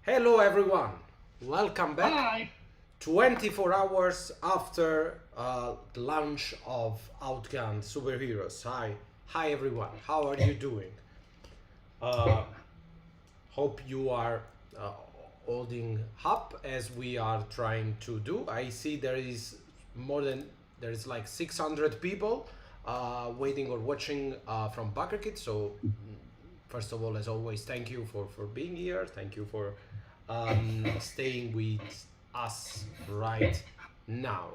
Hello everyone, welcome back. Hi. 24 hours after the launch of Outgunned Superheroes. Hi everyone, how are you doing? Uh, Hope you are uh, holding up as we are trying to do. I see there is like 600 people waiting or watching from Backerkit. So first of all, as always, thank you for being here. Thank you for staying with us right now.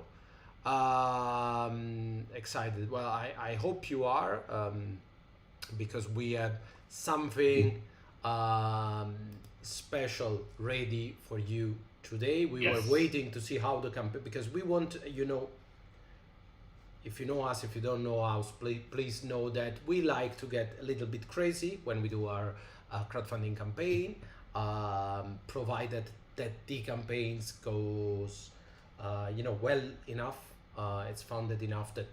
Excited. Well, I hope you are, because we have something um, special ready for you today. We were Yes. waiting to see how the campaign, because we want, if you know us, if you don't know us, please know that we like to get a little bit crazy when we do our crowdfunding campaign, provided that the campaigns goes, well enough. It's funded enough that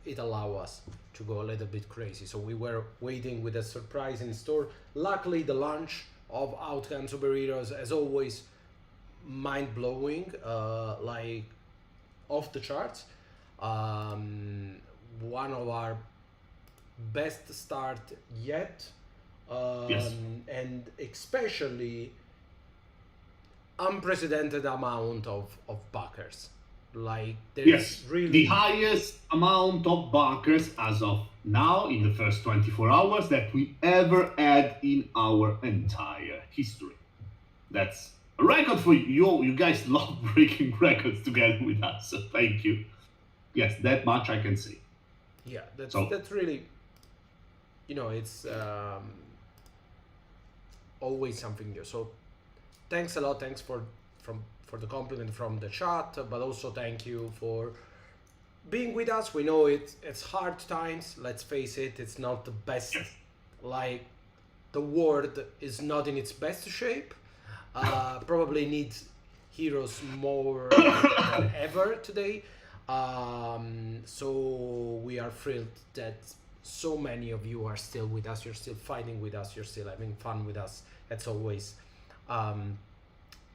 it allow us to go a little bit crazy. So we were waiting with a surprise in store. Luckily, the launch of Outgunned Superheroes, as always, mind blowing, like off the charts. Um, One of our best start yet, Yes. and especially unprecedented amount of backers. Like there is Yes. The really, highest amount of bankers as of now in the first 24 hours that we ever had in our entire history. That's a record for you. You guys love breaking records together with us. So thank you. Yes, that much I can say. yeah, So that's really, it's always something new. So thanks a lot. Thanks for the compliment from the chat, but also thank you for being with us. We know it's hard times. Let's face it. It's not the best. yes. Like the world is not in its best shape. Probably needs heroes more than ever today. So we are thrilled that so many of you are still with us. You're still fighting with us. You're still having fun with us. It's always um,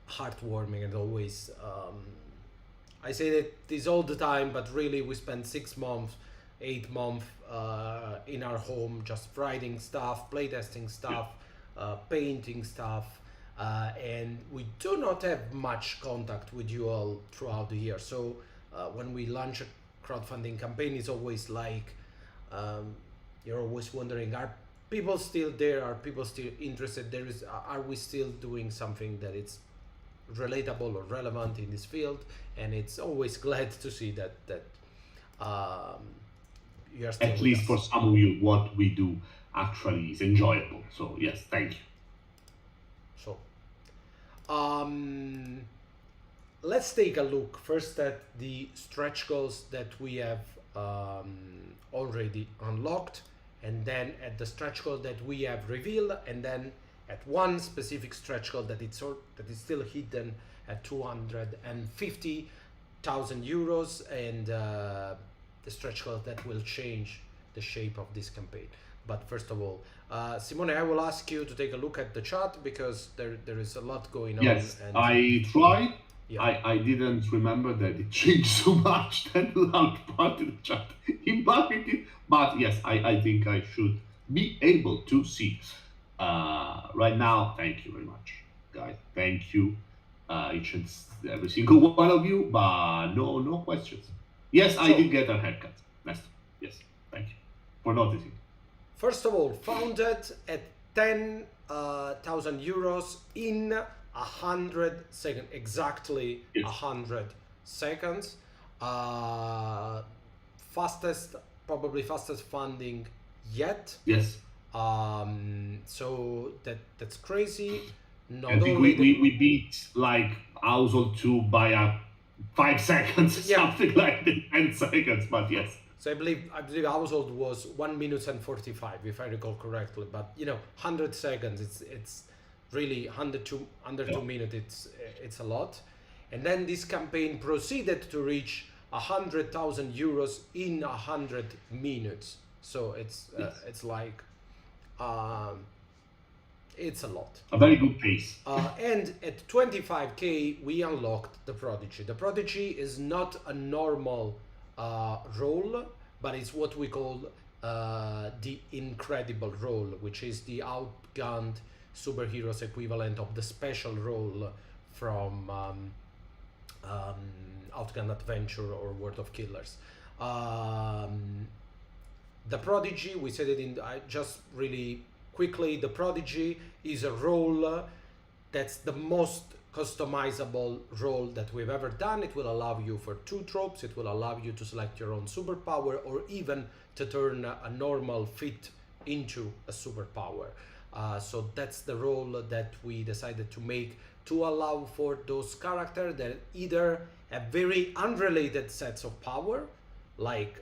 heartwarming and always. I say that this all the time, but really we spent 6 months, 8 months in our home just writing stuff, playtesting stuff, painting stuff, and we do not have much contact with you all throughout the year. So when we launch a crowdfunding campaign, it's always like um, you're always wondering: are people still there? Are people still interested? Are we still doing something that it's relatable or relevant in this field? And it's always glad to see that um, you are still At with least for us. some of you, what we do actually is enjoyable. So yes, thank you. So um, let's take a look first at the stretch goals that we have already unlocked, and then at the stretch goal that we have revealed, and then at one specific stretch goal that is still hidden at 250,000 euros, and the stretch goal that will change the shape of this campaign. But first of all, Simone, I will ask you to take a look at the chart because there is a lot going on, Yes, and I tried. yeah. I didn't remember that it changed so much that loud part in the chat impacted it. But yes, I think I should be able to see. Right now, thank you very much, guys. Thank you, each and every single one of you. But no questions. Yes, I So did get a haircut. Next, yes, thank you for noticing. first of all, founded at 10,000 euros in 100 seconds, exactly Yes, 100 seconds. Uh, Fastest, probably fastest funding yet. yes. So that's crazy. I Not think only we, the we, we beat like household 2 by 5 seconds, yeah. something like that, 10 seconds, but yes. So I believe household was 1 minute and 45, if I recall correctly. But 100 seconds, it's really under Yeah. 2 minutes. It's a lot. And then this campaign proceeded to reach 100,000 euros in 100 minutes. So Yes. it's like um, It's a lot. A very good pace. And at 25k, we unlocked the Prodigy. The Prodigy is not a normal role, but it's what we call the incredible role, which is the Outgunned superheroes equivalent of the special role from Outgunned Adventure or World of Killers. The Prodigy, we said it in just really quickly, the Prodigy is a role that's the most customizable role that we've ever done. It will allow you for 2 tropes, it will allow you to select your own superpower, or even to turn a normal fit into a superpower. So that's the role that we decided to make to allow for those characters that either have very unrelated sets of power, like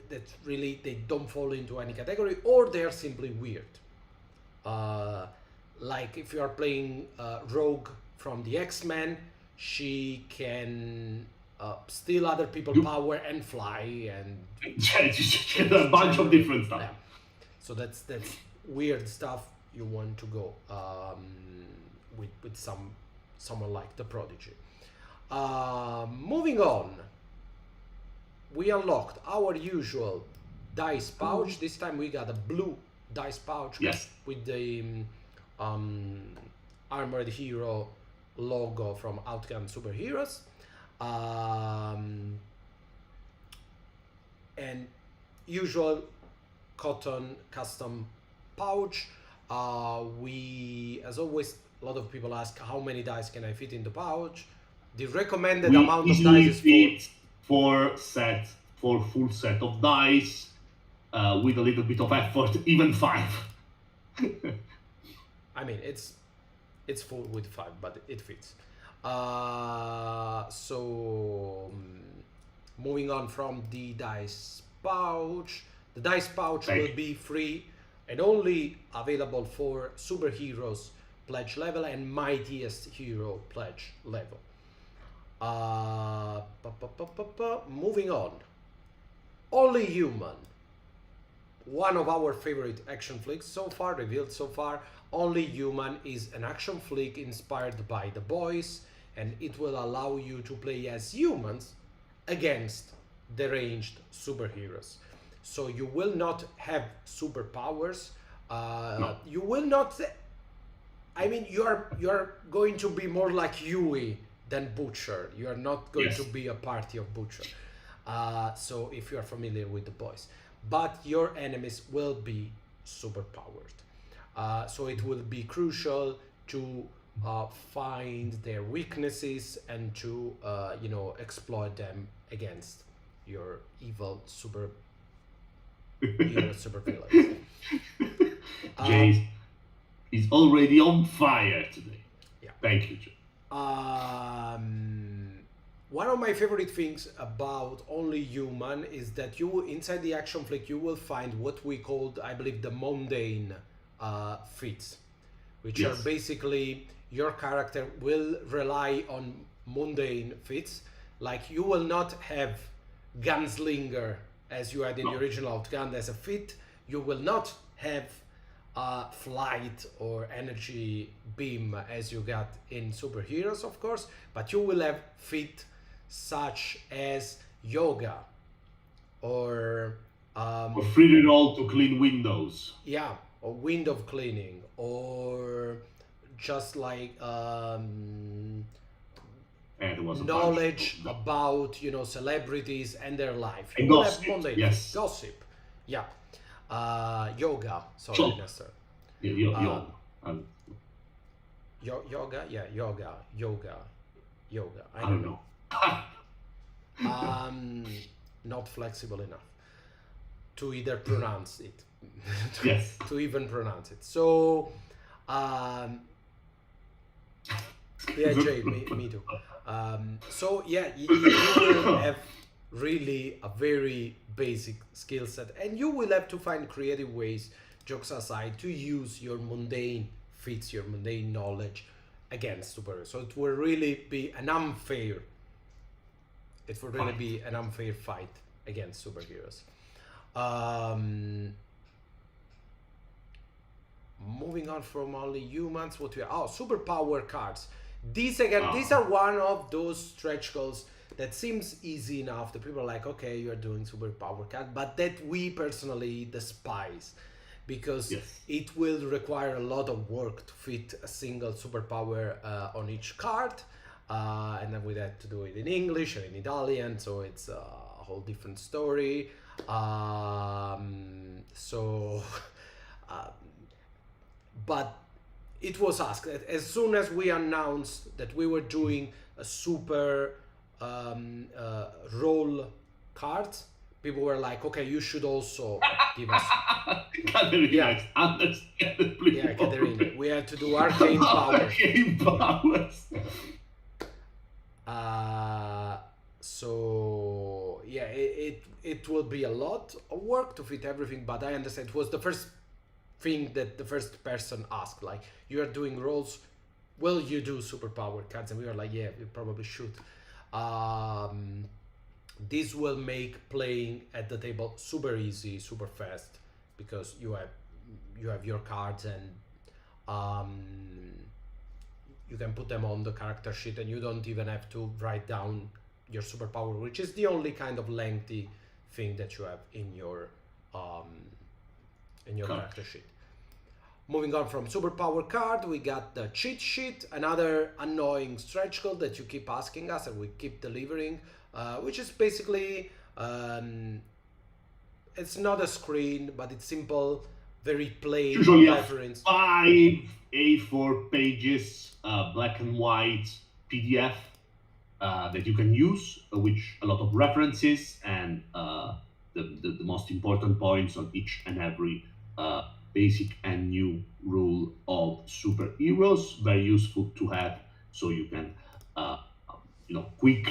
that really they don't fall into any category, or they're simply weird. Like if you are playing Rogue from the X-Men, she can steal other people's power and fly and a bunch of different stuff. Yeah. So that's weird stuff. You want to go with someone like the Prodigy. Moving on, we unlocked our usual dice pouch. This time we got a blue dice pouch. Yes. With the Armored Hero logo from Outgunned Superheroes. And usual cotton custom pouch. We, as always, a lot of people ask how many dice can I fit in the pouch. The recommended amount of dice is 4 full set of dice, with a little bit of effort, even 5. I mean, it's full with 5, but it fits. So moving on from the dice pouch, the dice pouch will be free and only available for superheroes pledge level and mightiest hero pledge level. Moving on, Only Human, one of our favorite action flicks so far, revealed so far. Only Human is an action flick inspired by The Boys, and it will allow you to play as humans against deranged superheroes. So you will not have superpowers. No. You will not. I mean, you are going to be more like Huey than Butcher. You are not going to be a party of Butcher. So if you are familiar with The Boys, but your enemies will be superpowered. So it will be crucial to find their weaknesses and to exploit them against your evil super villains. Jay is already on fire today. Yeah. Thank you, Jay. One of my favorite things about Only Human is that you, inside the action flick, you will find what we called, I believe, the mundane feats, which are basically your character will rely on mundane feats. Like you will not have Gunslinger as you had in the original Outgunned as a feat. You will not have flight or energy beam as you got in Superheroes, of course, but you will have feat such as yoga or free roll to clean windows. Yeah, or window cleaning, or just like knowledge about celebrities and their life. And you will gossip, have mundane gossip. Yeah. Yoga. Sorry, Nestor. Yoga. Yoga. Yeah, yoga. I don't know. Not flexible enough to either pronounce it. To even pronounce it. So, yeah, Jay, me too. So yeah, you will have really a very basic skill set, and you will have to find creative ways, jokes aside, to use your mundane feats, your mundane knowledge against superheroes. So it will really be an unfair. It will really be an unfair fight against superheroes. moving on from only humans, what we are, superpower cards. These again, these Ah, are one of those stretch goals that seems easy enough. The people are like, okay, you're doing superpower card, but that we personally despise because yes. it will require a lot of work to fit a single superpower on each card, and then we had to do it in English and in Italian, so it's a whole different story. So, uh, but it was asked as soon as we announced that we were doing a super roll cards. People were like, "Okay, you should also give us." Katerina Yeah, is understandably yeah, Katerina. worried We had to do arcane powers. arcane powers. So yeah, it will be a lot of work to fit everything, but I understand it was the first thing that the first person asked. Like, you are doing rolls, will you do superpower cards? And we were like, yeah, we probably should. Um, this will make playing at the table super easy, super fast, because you have your cards and um, you can put them on the character sheet and you don't even have to write down your superpower, which is the only kind of lengthy thing that you have um, in your Card. character sheet. Moving on from superpower card, we got the cheat sheet, another annoying stretch goal that you keep asking us and we keep delivering, which is basically it's not a screen, but it's simple, very plain Usually a reference. 5 A4 pages, black and white PDF that you can use, which a lot of references and the most important points on each and every basic and new rule of superheroes. Very useful to have, so you can, uh, you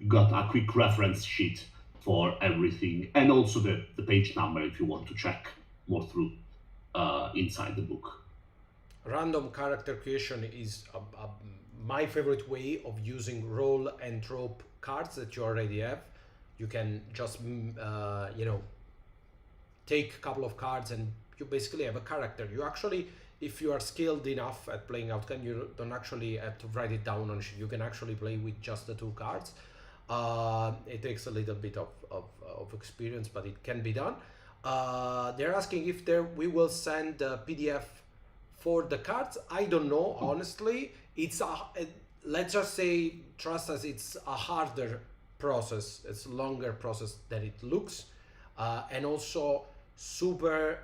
got a quick reference sheet for everything, and also the page number if you want to check more through inside the book. Random character creation is my favorite way of using roll and drop cards that you already have. You can just take a couple of cards and you basically have a character. You actually, if you are skilled enough at playing Outgunned, you don't actually have to write it down on sheet. You can actually play with just the 2 cards. It takes a little bit of experience, but it can be done. They're asking if we will send the PDF for the cards. I don't know, honestly. Let's just say, trust us, it's a harder process. It's a longer process than it looks. And also, super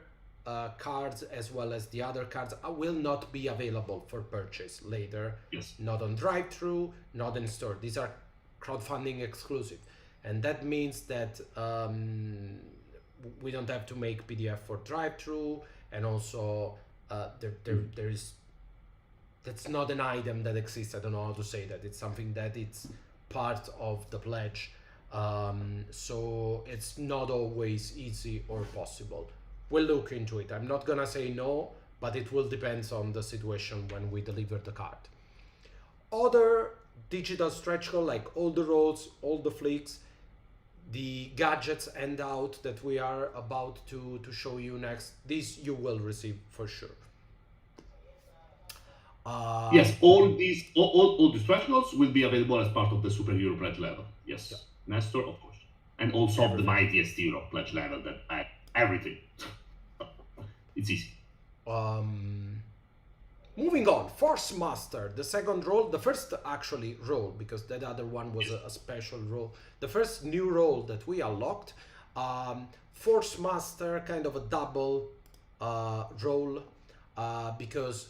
cards as well as the other cards will not be available for purchase later. Yes. Not on drive-thru, not in store. These are crowdfunding exclusive. And that means that we don't have to make PDF for drive-thru, and also there is, that's not an item that exists. I don't know how to say that. It's something that it's part of the pledge. So it's not always easy or possible. We'll look into it. I'm not gonna say no, but it will depend on the situation when we deliver the card. Other digital stretch goal, like all the rolls, all the flicks, the gadgets handout that we are about to show you next, this you will receive for sure. Yes, all the stretch goals will be available as part of the superhero pledge level. Yes, Yeah. Nestor, of course, and also of the Everything. mightiest hero pledge level. That everything. It's easy. Moving on, Force Master, the second role, the first actually role, because that other one was a special role. The first new role that we unlocked, Force Master, kind of a double role, because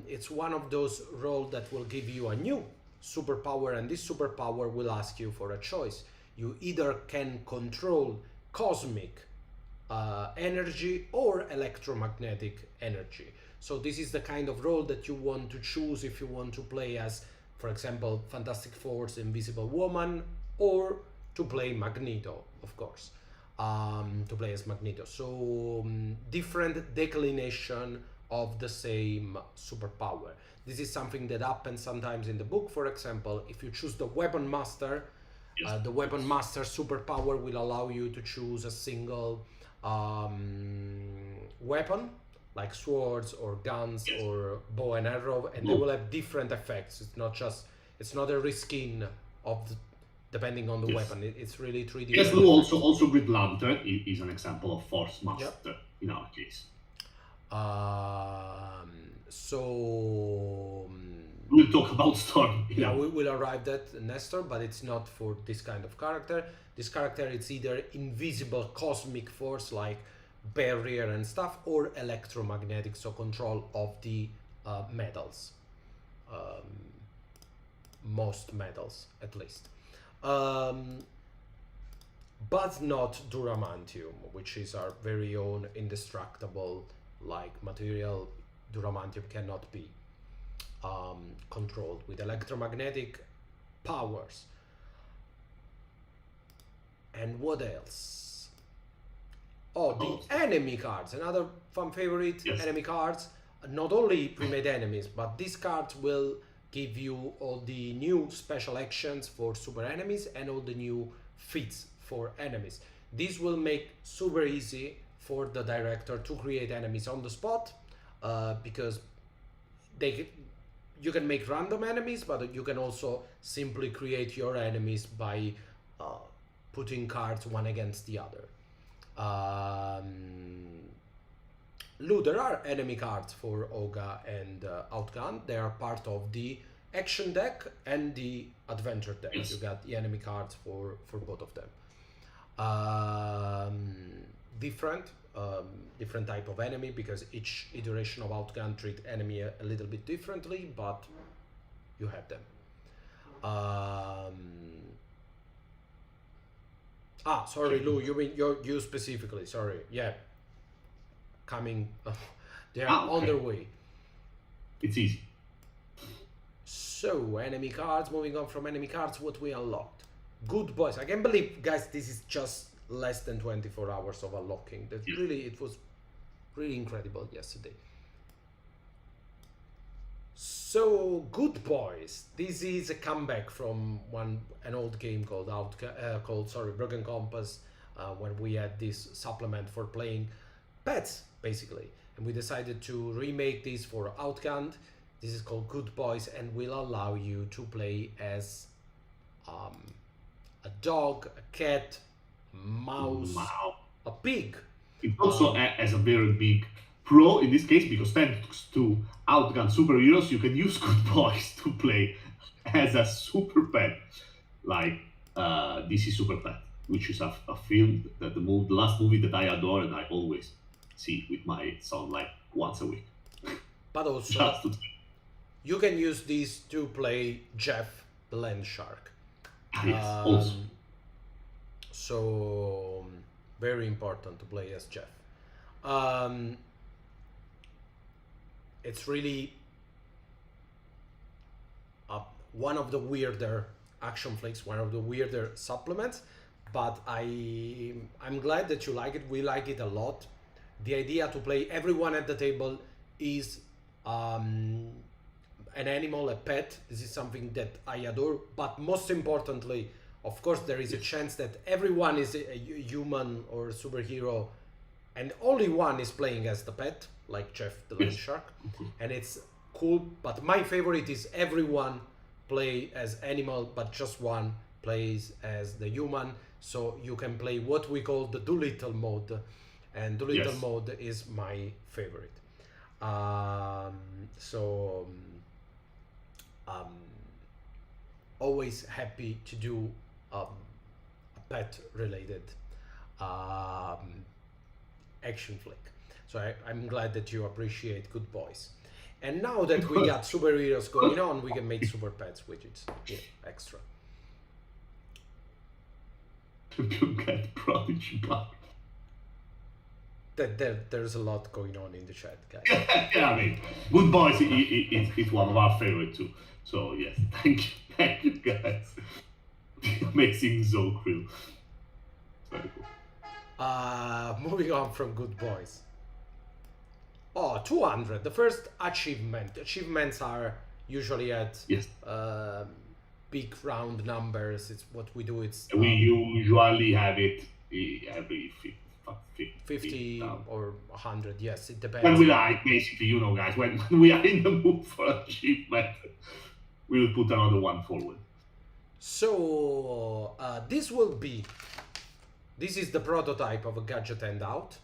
it's one of those roles that will give you a new superpower, and this superpower will ask you for a choice. You either can control cosmic energy or electromagnetic energy. So this is the kind of role that you want to choose if you want to play as, for example, Fantastic Four's Invisible Woman, or to play Magneto, of course, to play as Magneto. So different declination of the same superpower. This is something that happens sometimes in the book. For example, if you choose the Weapon Master, Yes. the Weapon Master superpower will allow you to choose a single weapon like swords or guns Yes. or bow and arrow, and they will have different effects. It's not a reskin of depending on the Yes. weapon. It's really 3D. Yes, Lou, also Grid Lantern is an example of Force Master in our case. So We'll talk about Storm. yeah, we will arrive at Nestor, but it's not for this kind of character. This character it's either invisible cosmic force like barrier and stuff, or electromagnetic, so control of the metals. Most metals, at least. But not Duramantium, which is our very own indestructible like material. Duramantium cannot be controlled with electromagnetic powers. And what else? Oh, the enemy cards, another fan favorite. Yes. Enemy cards, not only pre-made enemies, but these cards will give you all the new special actions for super enemies and all the new feats for enemies. This will make super easy for the director to create enemies on the spot, because you can make random enemies, but you can also simply create your enemies by putting cards one against the other. Lou, there are enemy cards for Oga and Outgunned. They are part of the action deck and the adventure deck. Yes. You got the enemy cards for both of them. Different type of enemy, because each iteration of Outgunned treat enemy a little bit differently, but you have them. Sorry, Lou, you mean you specifically, sorry. Yeah. Coming, they are on their way. It's easy. So, enemy cards, moving on from enemy cards, what we unlocked. Good boys. I can't believe, guys, this is just less than 24 hours of unlocking. That really, it was really incredible yesterday. So, Good Boys. This is a comeback from an old game called Broken Compass, when we had this supplement for playing pets, basically. And we decided to remake this for Outgunned. This is called Good Boys and will allow you to play as a dog, a cat, mouse, a pig. It also has a very big pro in this case, because thanks to Outgunned superheroes, you can use Good Boys to play as a super pet, like DC Super Pet, which is a film that the last movie that I adore and I always see with my son like once a week. But also, you can use these to play Jeff, the land shark. Yes, also. So, very important to play as Jeff. It's really one of the weirder action flicks, one of the weirder supplements, but I'm glad that you like it. We like it a lot. The idea to play everyone at the table is an animal, a pet. This is something that I adore, but most importantly, of course, there is a chance that everyone is a human or superhero and only one is playing as the pet, like Jeff the land shark, and it's cool. But my favorite is everyone play as animal, but just one plays as the human, so you can play what we call the Doolittle mode, and Doolittle mode is my favorite. Always happy to do a pet related action flick. So I'm glad that you appreciate Good Boys. And now that we got superheroes going on, we can make super pets widgets. Yeah, extra. You get Prodigy back. There's a lot going on in the chat, guys. Yeah, I mean, Good Boys it's one of our favorite too. So yes, thank you guys. Amazing Zocrew. Very cool. Moving on from Good Boys. Oh, 200. The first achievement. Achievements are usually at big round numbers. It's what we do. It's we usually have it every 50 or 100, yes, it depends. When we like, basically, you know, guys, when we are in the mood for achievement, we will put another one forward. So this is the prototype of a gadget handout.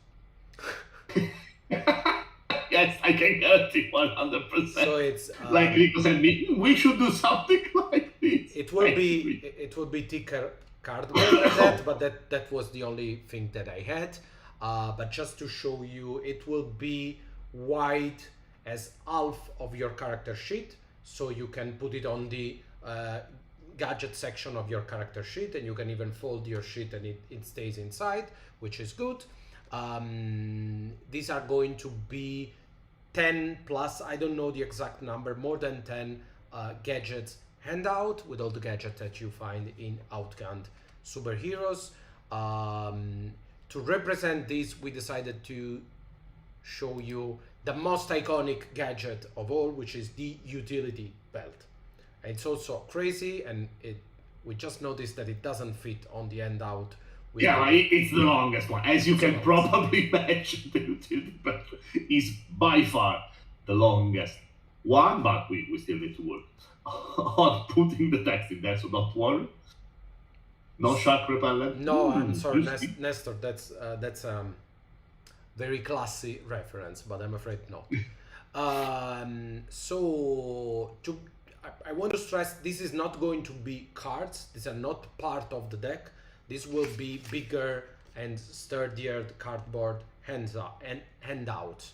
Yes, I can guarantee 100%. So it's like Rico said, we should do something like this. It will be thicker cardboard than that, but that was the only thing that I had. But just to show you, it will be wide as half of your character sheet, so you can put it on the gadget section of your character sheet, and you can even fold your sheet and it stays inside, which is good. These are going to be 10 plus, I don't know the exact number, more than 10 gadgets handout with all the gadgets that you find in Outgunned Superheroes. To represent this, we decided to show you the most iconic gadget of all, which is the utility belt. It's also crazy, and we just noticed that it doesn't fit on the handout. Yeah, it's the longest one. As you can probably imagine, the utility belt is by far the longest one, but we still need to work on putting the text in there, so don't worry. No shark repellent? No, I'm sorry, Nestor, that's very classy reference, but I'm afraid not. I want to stress, this is not going to be cards. These are not part of the deck. This will be bigger and sturdier cardboard handouts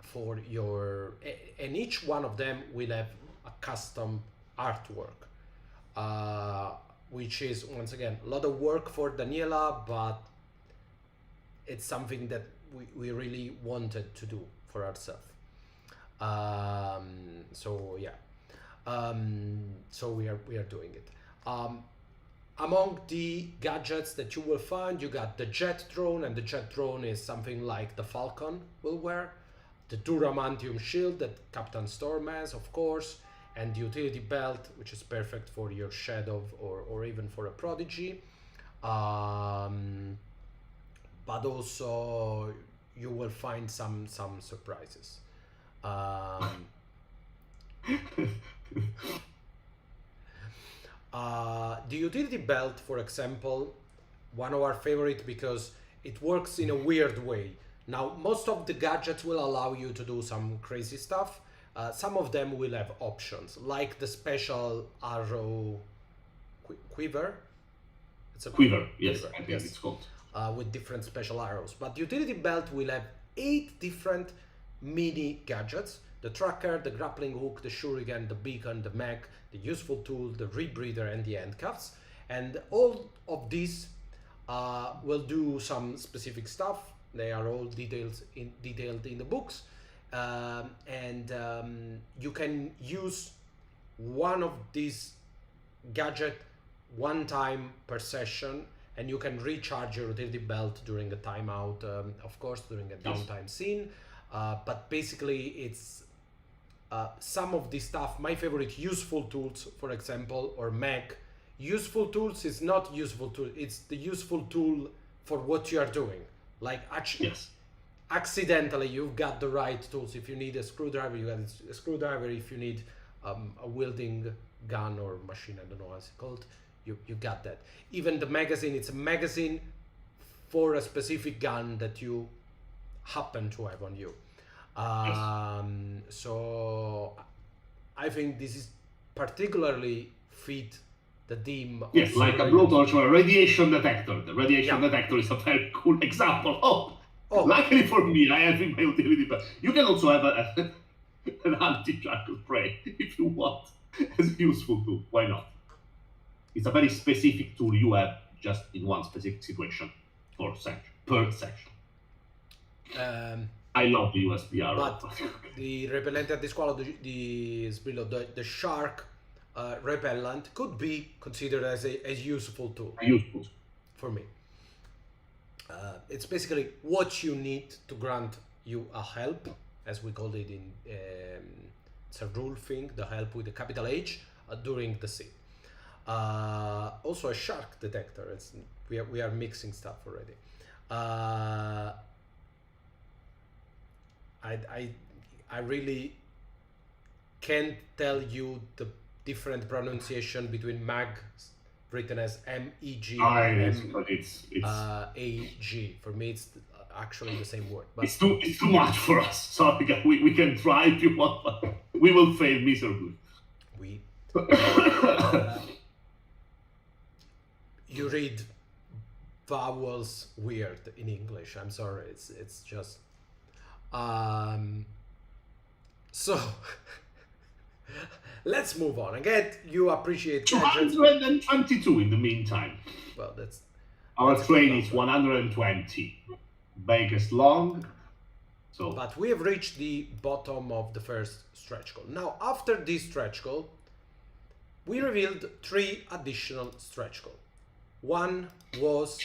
for your, and each one of them will have a custom artwork, which is, once again, a lot of work for Daniela, but it's something that we really wanted to do for ourselves. So we are doing it. Among the gadgets that you will find, you got the jet drone, and the jet drone is something like the Falcon will wear, the Duramantium shield that Captain Storm has, of course, and the utility belt, which is perfect for your Shadow or even for a Prodigy. But also you will find some surprises. The utility belt, for example, one of our favorite because it works in a weird way. Now, most of the gadgets will allow you to do some crazy stuff. Some of them will have options, like the special arrow quiver. It's a quiver, yes, I think it's called. With different special arrows. But the utility belt will have 8 different mini gadgets: the tracker, the grappling hook, the shuriken, the beacon, the mech, the useful tool, the rebreather, and the handcuffs. And all of these will do some specific stuff. They are all detailed in the books. You can use one of these gadget one time per session, and you can recharge your utility belt during a timeout, of course, during a downtime scene. But basically, it's some of this stuff. My favorite, useful tools, for example, or mech. Useful tools is not useful tool. It's the useful tool for what you are doing. Like actually, accidentally, you've got the right tools. If you need a screwdriver, you got a screwdriver. If you need a wielding gun or machine, I don't know how it's called, you got that. Even the magazine, it's a magazine for a specific gun that you happen to have on you. So I think this is particularly fit the theme. Yes, like a blowtorch or a radiation detector. The radiation detector is a very cool example. Luckily for me, I have in my utility belt. You can also have an anti-charcoal spray if you want, as a useful tool. Why not? It's a very specific tool you have just in one specific situation per section. I love the USB arrow. But the repellente di squalo the shark repellent could be considered as a useful tool. Useful for me. It's basically what you need to grant you a help, as we called it in it's a rule thing, the help with the capital H during the scene. Also a shark detector. We are mixing stuff already. Uh, I really can't tell you the different pronunciation between mag, written as MEG, Ah, and yes, but it's AG. For me, it's actually the same word. But it's too much for us. Sorry, guys. We can try if you want, but we will fail miserably. we you read vowels weird in English. I'm sorry. It's just so. Let's move on. Again, you appreciate gadgets. 222 in the meantime. Well, that's Our a train good is number. 120 bankers long. So But we have reached the bottom of the first stretch goal. Now, after this stretch goal, we revealed 3 additional stretch goals. One was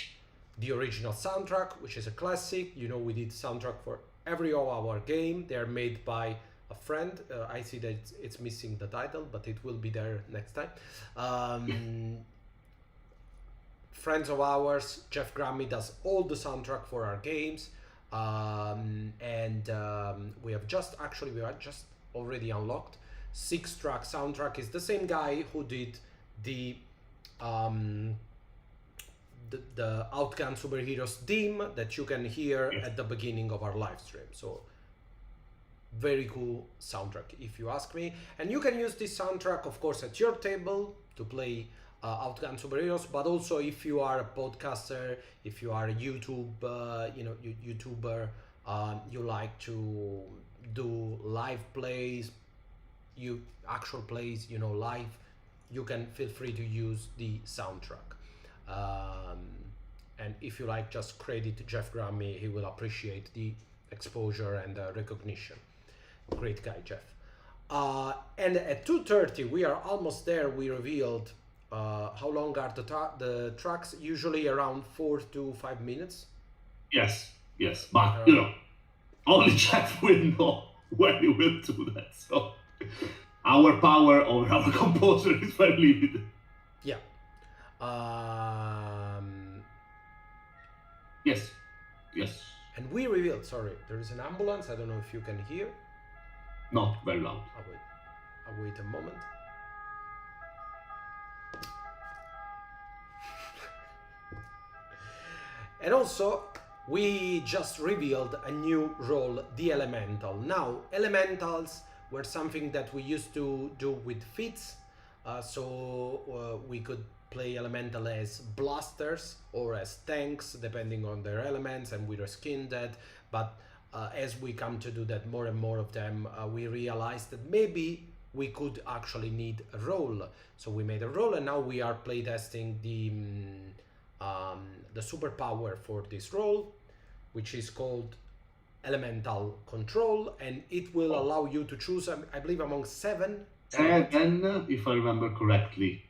the original soundtrack, which is a classic. You know, we did soundtrack for every of our game. They are made by a friend. I see that it's missing the title, but it will be there next time. Friends of ours, Jeff Grammy, does all the soundtrack for our games. We are just already unlocked 6-track soundtrack. Is the same guy who did the Outgunned Superheroes theme that you can hear at the beginning of our live stream. So very cool soundtrack, if you ask me. And you can use this soundtrack, of course, at your table to play Outgunned Superheroes, but also if you are a podcaster, if you are a YouTuber, you like to do live plays, actual plays, live, you can feel free to use the soundtrack. And if you like, just credit Jeff Grammy. He will appreciate the exposure and recognition. Great guy, Jeff. And at 2:30, we are almost there. We revealed how long are the tracks? Usually around 4 to 5 minutes. yes, but only Jeff will know when he will do that. So our power over our composer is very limited. Yeah. Yes. And we revealed, sorry, there is an ambulance. I don't know if you can hear. Not very loud. I'll wait a moment. And also, we just revealed a new role, the Elemental. Now, Elementals were something that we used to do with feats. We could play Elemental as blasters or as tanks, depending on their elements, and with a skin that. But as we come to do that more and more of them, we realized that maybe we could actually need a role. So we made a role, and now we are playtesting the superpower for this role, which is called Elemental Control, and it will allow you to choose, I believe, among 7. 7, if I remember correctly.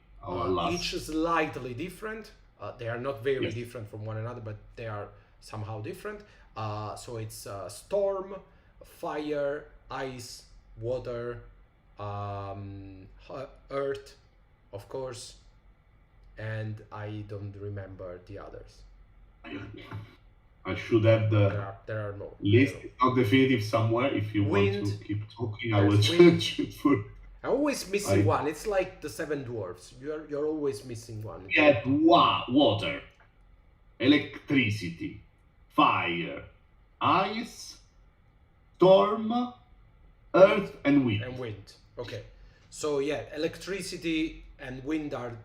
Each is slightly different. They are not very different from one another, but they are somehow different. So it's storm, fire, ice, water, earth, of course, and I don't remember the others. I should have the there are no list. It's not definitive somewhere. If you wind, want to keep talking, I will change it for. I'm always missing one. It's like the 7 dwarfs. You're always missing one. Get water, electricity, fire, ice, storm, earth, and wind. Okay. So yeah, electricity and wind are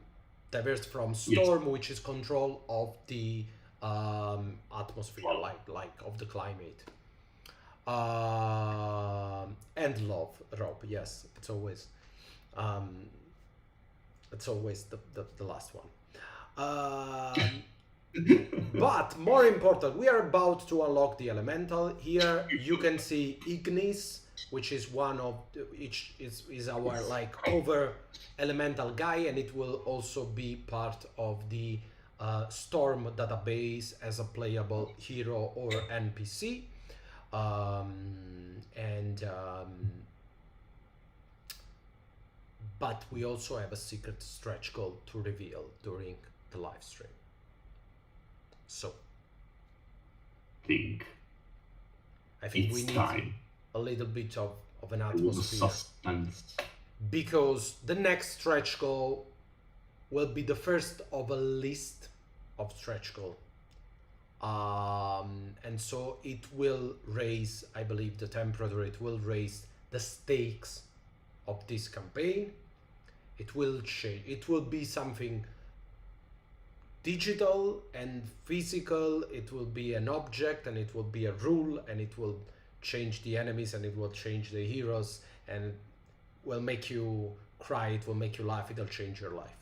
diverse from storm, which is control of the atmosphere, like of the climate. And love, Rob. Yes, it's always the last one. But more important, we are about to unlock the elemental. Here you can see Ignis, which is one of is our like cover elemental guy, and it will also be part of the Storm database as a playable hero or NPC. But we also have a secret stretch goal to reveal during the live stream. So think I think we it's need time a little bit of an for the atmosphere, suspense. because the next stretch goal will be the first of a list of stretch goal. And so it will raise, I believe, the temperature, it will raise the stakes of this campaign. It will change, it will be something digital and physical, it will be an object and it will be a rule, and it will change the enemies and it will change the heroes, and will make you cry, it will make you laugh, it'll change your life.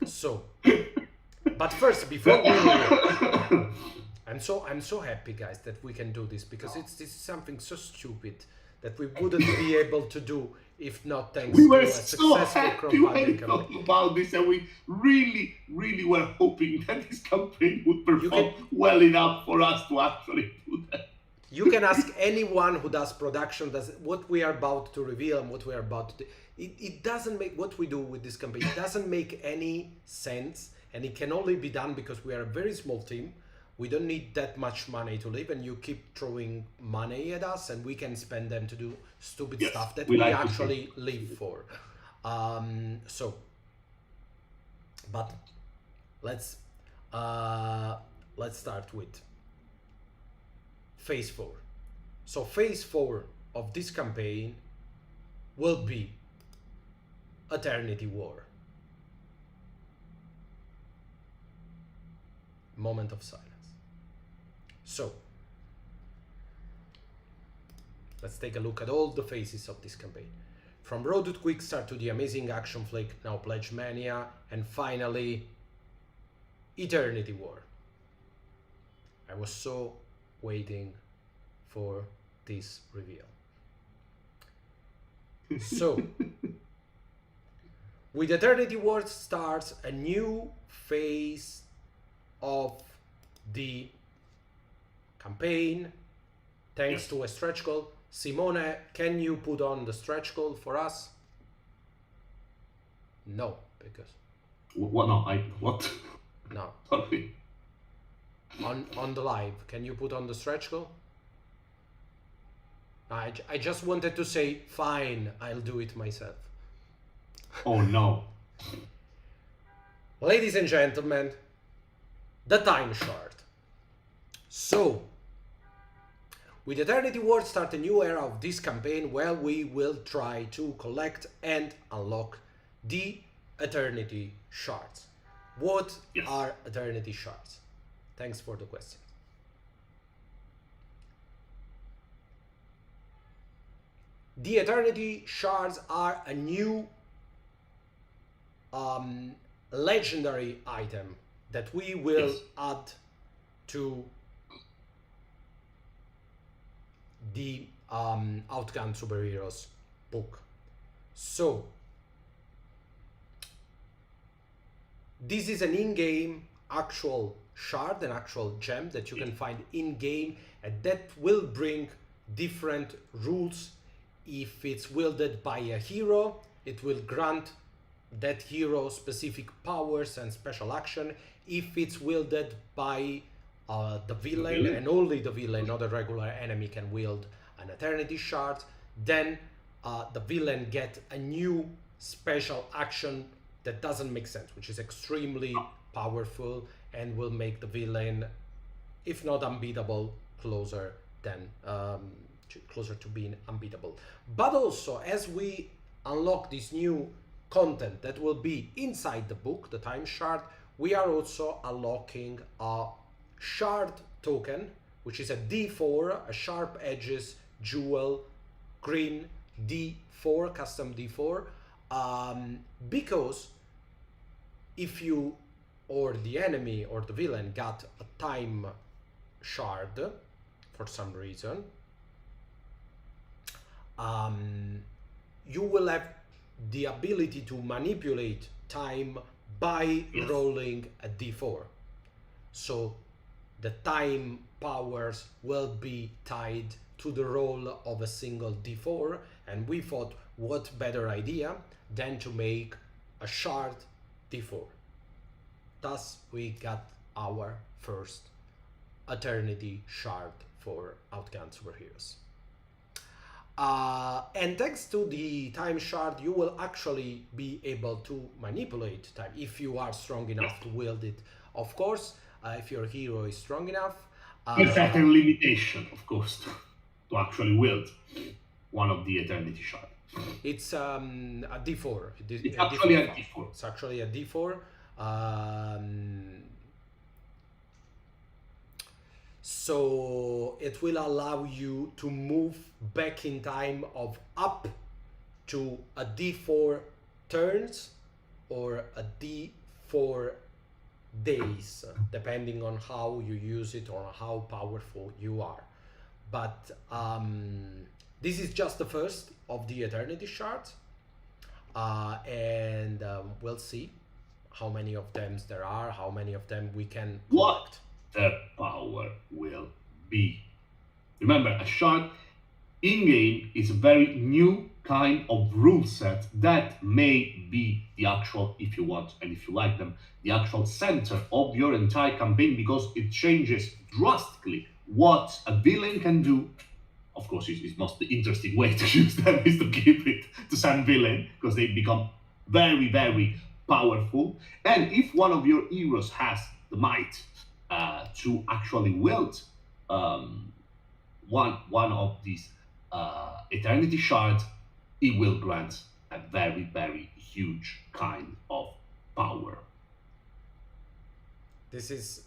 So, but first, before we reveal, I'm so happy, guys, that we can do this, because this is something so stupid that we wouldn't be able to do if not thanks We to were a so successful happy when we crowdfunding talked campaign. about this, and we really, really were hoping that this campaign would perform can- well enough for us to actually do that. You can ask anyone who does production, does what we are about to reveal and what we are about to do. It doesn't make what we do with this campaign. It doesn't make any sense, and it can only be done because we are a very small team. We don't need that much money to live, and you keep throwing money at us, and we can spend them to do stupid Yes, stuff that we we like to actually live for. But let's start with phase 4. So phase 4 of this campaign will be Eternity War. Moment of silence. So let's take a look at all the phases of this campaign. From Road to Quick Start to the amazing action flick, now Pledge Mania, and finally Eternity War. I was so waiting for this reveal. So, with Eternity War starts a new phase of the campaign, thanks to a stretch goal. Simone, can you put on the stretch goal for us? No, because What? No, what? no. Sorry. On the live, can you put on the stretch goal? I just wanted to say, fine, I'll do it myself. Oh no. Ladies and gentlemen, the time shard. So, with Eternity War start a new era of this campaign where we will try to collect and unlock the Eternity Shards. What are Eternity Shards? Thanks for the question. The Eternity Shards are a new legendary item that we will add to the Outgunned Superheroes book. So this is an in-game actual shard, an actual gem that you can find in-game, and that will bring different rules. If it's wielded by a hero, it will grant that hero specific powers and special action. If it's wielded by the villain, and only the villain, not a regular enemy, can wield an Eternity Shard, then the villain get a new special action that doesn't make sense, which is extremely powerful and will make the villain, if not unbeatable, closer to being unbeatable. But also, as we unlock this new content that will be inside the book, the Time Shard, we are also unlocking a Shard token, which is a D4, a Sharp Edges Jewel Green D4, custom D4, because if you or the enemy or the villain got a Time Shard for some reason, you will have the ability to manipulate time by rolling a d4. So the time powers will be tied to the roll of a single d4, and we thought, what better idea than to make a shard d4. Thus we got our first Eternity Shard for Outgunned Superheroes. And thanks to the time shard, you will actually be able to manipulate time if you are strong enough to wield it. Of course, if your hero is strong enough. With certain limitation, of course, to actually wield one of the Eternity Shards. It's a D4. It's actually a D4. It's actually a D4. So it will allow you to move back in time of up to a D4 turns or a D4 days, depending on how you use it or how powerful you are. But this is just the first of the Eternity Shards, and we'll see how many of them there are, how many of them we can collect. What the power will be. Remember, a shard in-game is a very new kind of rule set that may be the actual, if you want and if you like them, the actual center of your entire campaign, because it changes drastically what a villain can do. Of course, it's not the interesting way to use them is to give it to some villain, because they become very, very powerful. And if one of your heroes has the might to actually wield one of these Eternity Shards, it will grant a very, very huge kind of power. This is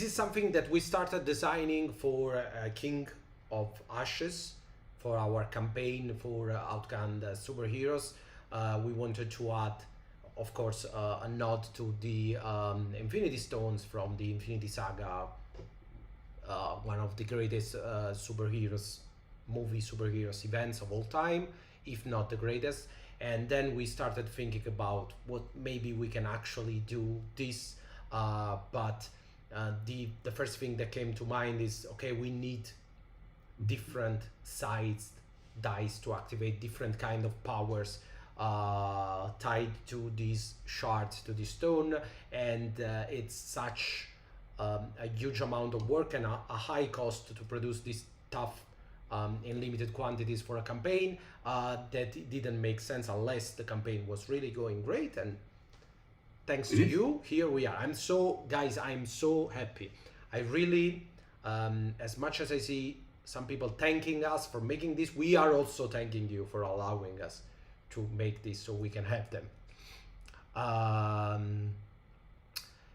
something that we started designing for King of Ashes, for our campaign for Outgunned Superheroes. We wanted to add, of course, a nod to the Infinity Stones from the Infinity Saga, one of the greatest movie superheroes events of all time, if not the greatest. And then we started thinking about what maybe we can actually do this, but the first thing that came to mind is, okay, we need different sized dice to activate different kind of powers tied to these shards, to the stone, and it's such a huge amount of work and a high cost to produce this tough in limited quantities for a campaign that it didn't make sense unless the campaign was really going great. And thanks to you, here we are. I'm so happy. I really, as much as I see some people thanking us for making this, we are also thanking you for allowing us to make this so we can have them.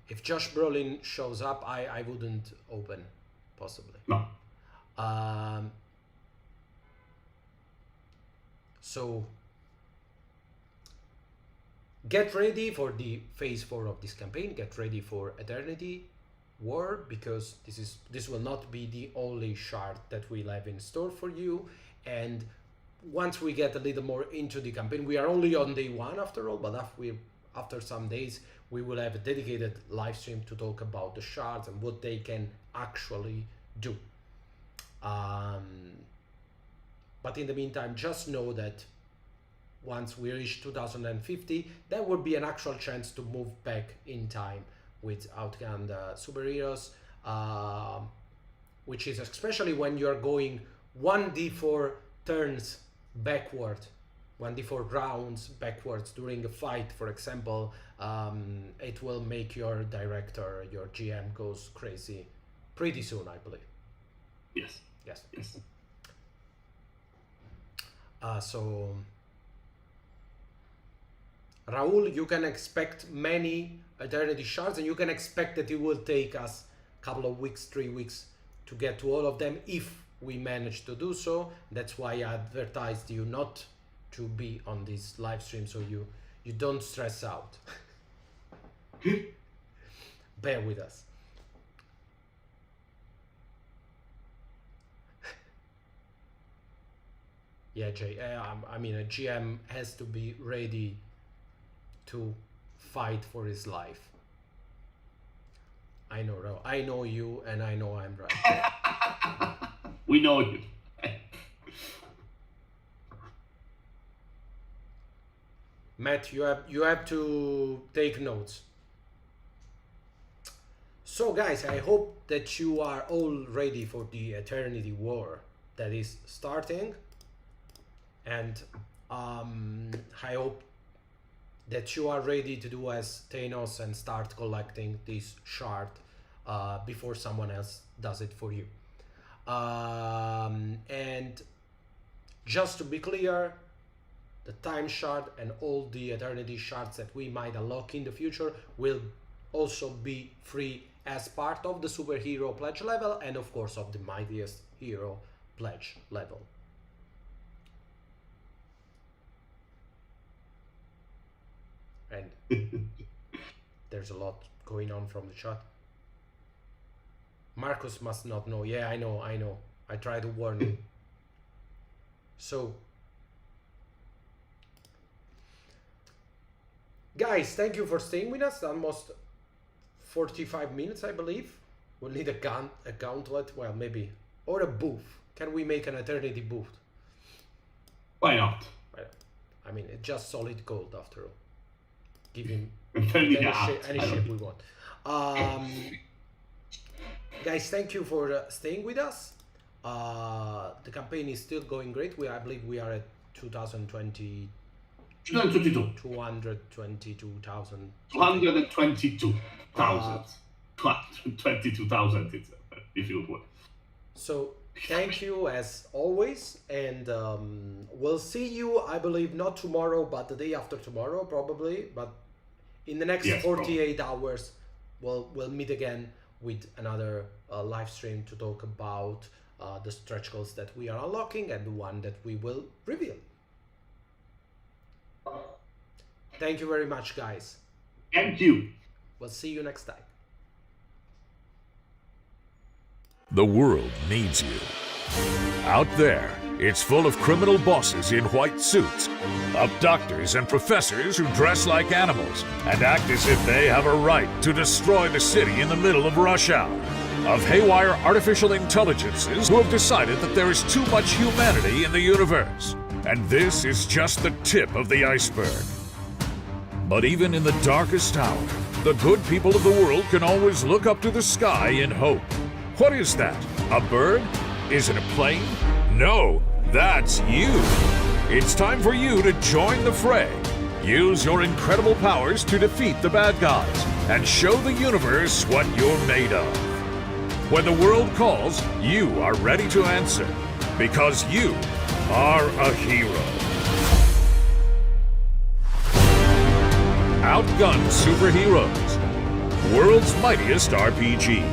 If Josh Brolin shows up, I wouldn't open, possibly. No. So get ready for the phase 4 of this campaign. Get ready for Eternity War, because this will not be the only shard that we'll have in store for you. And once we get a little more into the campaign, we are only on day 1 after all, but after some days we will have a dedicated live stream to talk about the shards and what they can actually do. But in the meantime, just know that once we reach 2050, there will be an actual chance to move back in time with Outgunned Superheroes, which is especially when you're going 1d4 turns backward, 1d4 rounds backwards during a fight, for example. It will make your director, your GM, goes crazy pretty soon, I believe. Yes. So Raul, you can expect many Eternity Shards, and you can expect that it will take us a couple of weeks, 3 weeks to get to all of them if we manage to do so. That's why I advertised you not to be on this live stream, so you don't stress out. Bear with us. Yeah, Jay, I mean, a GM has to be ready to fight for his life. I know, Ro. I know you, and I know I'm right. We know you. Matt, you have to take notes. So guys, I hope that you are all ready for the Eternity War that is starting, and I hope that you are ready to do as Thanos and start collecting this shard before someone else does it for you. And just to be clear, the time shard and all the eternity shards that we might unlock in the future will also be free as part of the superhero pledge level, and of course of the mightiest hero pledge level. And there's a lot going on from the chat. Marcus must not know. Yeah, I know. I try to warn him. So, guys, thank you for staying with us. Almost 45 minutes, I believe. We'll need a gauntlet, well, maybe, or a booth. Can we make an eternity booth? Why not? I mean, it's just solid gold after all. Give him Yeah, any ship we want. Guys, thank you for staying with us. The campaign is still going great. I believe we are at 222,000. 222,000. 22,000, if you would. So thank you as always, and we'll see you, I believe, not tomorrow, but the day after tomorrow, probably. But in the next 48 hours, we'll meet again with another live stream to talk about the stretch goals that we are unlocking and the one that we will reveal. Thank you very much, guys. Thank you. We'll see you next time. The world needs you. Out there, it's full of criminal bosses in white suits, of doctors and professors who dress like animals and act as if they have a right to destroy the city in the middle of rush hour, of haywire artificial intelligences who have decided that there is too much humanity in the universe. And this is just the tip of the iceberg. But even in the darkest hour, the good people of the world can always look up to the sky in hope. What is that? A bird? Is it a plane? No, that's you. It's time for you to join the fray. Use your incredible powers to defeat the bad guys and show the universe what you're made of. When the world calls, you are ready to answer, because you are a hero. Outgunned Superheroes, world's mightiest RPG.